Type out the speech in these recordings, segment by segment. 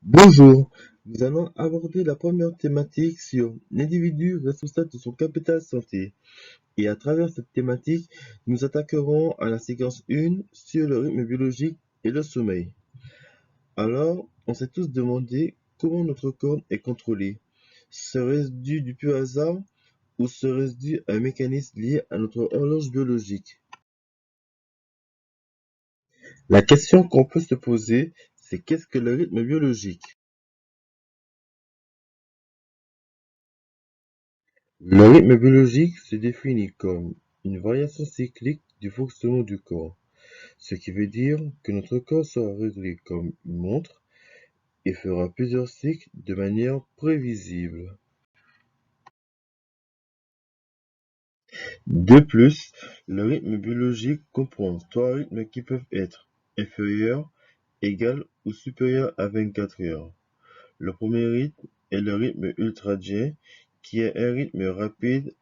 Bonjour, nous allons aborder la première thématique sur l'individu responsable de son capital santé. Et à travers cette thématique, nous attaquerons à la séquence 1 sur le rythme biologique et le sommeil. Alors, on s'est tous demandé comment notre corps est contrôlé. Serait-ce dû du pur hasard ou serait-ce dû à un mécanisme lié à notre horloge biologique? La question qu'on peut se poser, c'est qu'est-ce que le rythme biologique? Le rythme biologique se définit comme une variation cyclique du fonctionnement du corps, ce qui veut dire que notre corps sera réglé comme une montre et fera plusieurs cycles de manière prévisible. De plus, le rythme biologique comprend trois rythmes qui peuvent être inférieurs, égal ou supérieurs à 24 heures. Le premier rythme est le rythme ultradien, qui est un rythme rapide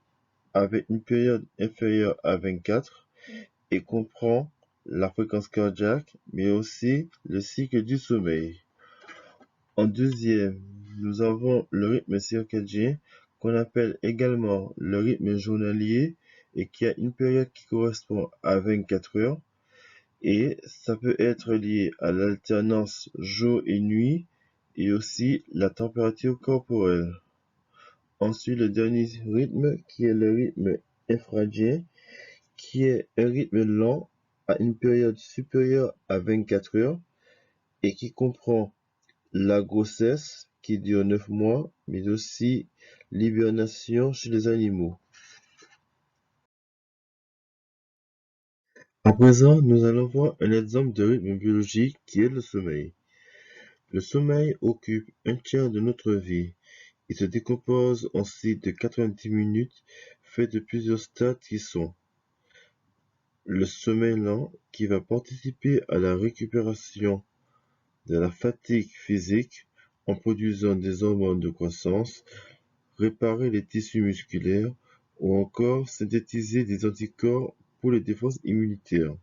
avec une période inférieure à 24 et comprend la fréquence cardiaque, mais aussi le cycle du sommeil. En deuxième, nous avons le rythme circadien, qu'on appelle également le rythme journalier, et qui a une période qui correspond à 24 heures, et ça peut être lié à l'alternance jour et nuit, et aussi la température corporelle. Ensuite, le dernier rythme, qui est le rythme infradien, qui est un rythme lent à une période supérieure à 24 heures et qui comprend la grossesse qui dure 9 mois, mais aussi l'hibernation chez les animaux. À présent, nous allons voir un exemple de rythme biologique qui est le sommeil. Le sommeil occupe un tiers de notre vie. Il se décompose en cycles de 90 minutes faits de plusieurs stades qui sont le sommeil lent qui va participer à la récupération de la fatigue physique en produisant des hormones de croissance, réparer les tissus musculaires ou encore synthétiser des anticorps pour les défenses immunitaires.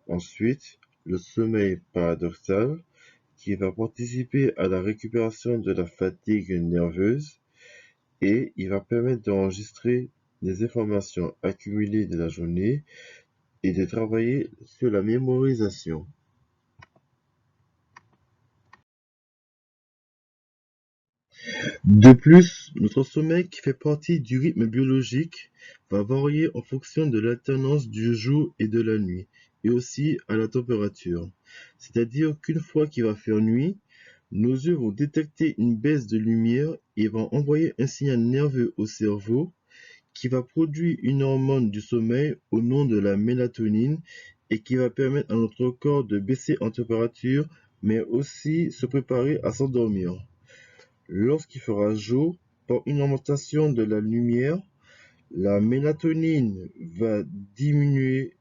Ensuite, le sommeil paradoxal qui va participer à la récupération de la fatigue nerveuse et il va permettre d'enregistrer des informations accumulées de la journée et de travailler sur la mémorisation. De plus, notre sommeil qui fait partie du rythme biologique va varier en fonction de l'alternance du jour et de la nuit, et aussi à la température. C'est-à-dire qu'une fois qu'il va faire nuit, nos yeux vont détecter une baisse de lumière et vont envoyer un signal nerveux au cerveau qui va produire une hormone du sommeil au nom de la mélatonine et qui va permettre à notre corps de baisser en température, mais aussi se préparer à s'endormir. Lorsqu'il fera jour, par une augmentation de la lumière, la mélatonine va diminuer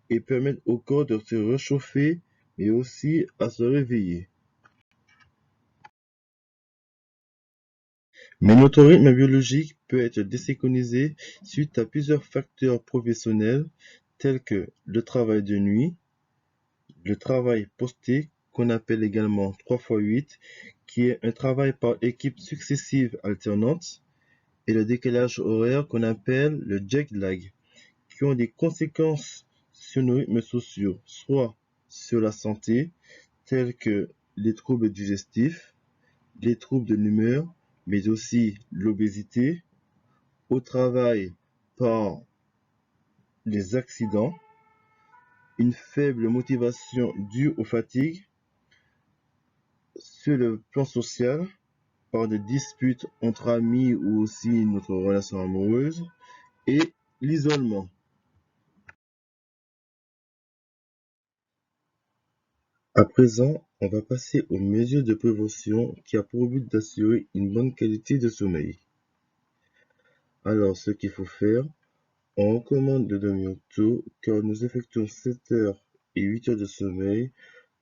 et permettre au corps de se réchauffer, mais aussi à se réveiller. Mais notre rythme biologique peut être désynchronisé suite à plusieurs facteurs professionnels tels que le travail de nuit, le travail posté, qu'on appelle également 3x8, qui est un travail par équipe successive alternante, et le décalage horaire qu'on appelle le jet lag, qui ont des conséquences sur nos rythmes sociaux, soit sur la santé, tels que les troubles digestifs, les troubles de l'humeur, mais aussi l'obésité, au travail par les accidents, une faible motivation due aux fatigues, sur le plan social, par des disputes entre amis ou aussi notre relation amoureuse, et l'isolement. À présent, on va passer aux mesures de prévention qui a pour but d'assurer une bonne qualité de sommeil. Alors, ce qu'il faut faire, on recommande de dormir tôt car nous effectuons 7 heures et 8 heures de sommeil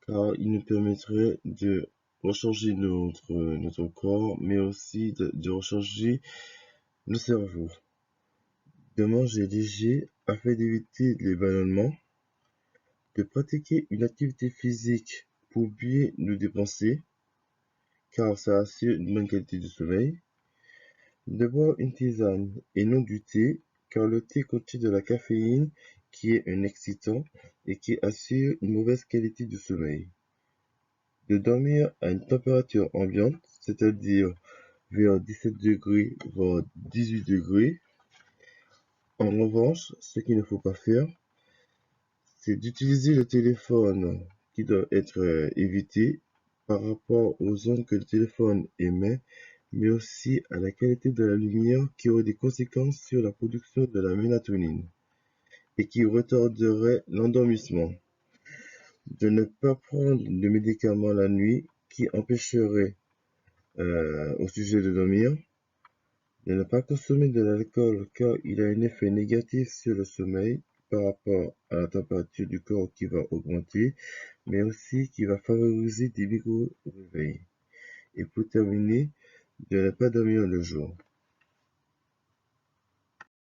car il nous permettrait de recharger notre corps mais aussi de recharger le cerveau. De manger léger afin d'éviter les ballonnements, de pratiquer une activité physique pour bien nous dépenser, car ça assure une bonne qualité du sommeil. De boire une tisane et non du thé, car le thé contient de la caféine qui est un excitant et qui assure une mauvaise qualité du sommeil. De dormir à une température ambiante, c'est-à-dire vers 17 degrés, voire 18 degrés. En revanche, ce qu'il ne faut pas faire, c'est d'utiliser le téléphone qui doit être évité par rapport aux ondes que le téléphone émet, mais aussi à la qualité de la lumière qui aurait des conséquences sur la production de la mélatonine et qui retarderait l'endormissement. De ne pas prendre de médicaments la nuit qui empêcherait au sujet de dormir. De ne pas consommer de l'alcool car il a un effet négatif sur le sommeil par rapport à la température du corps qui va augmenter, mais aussi qui va favoriser des micro-réveils. Et pour terminer, de ne pas dormir le jour.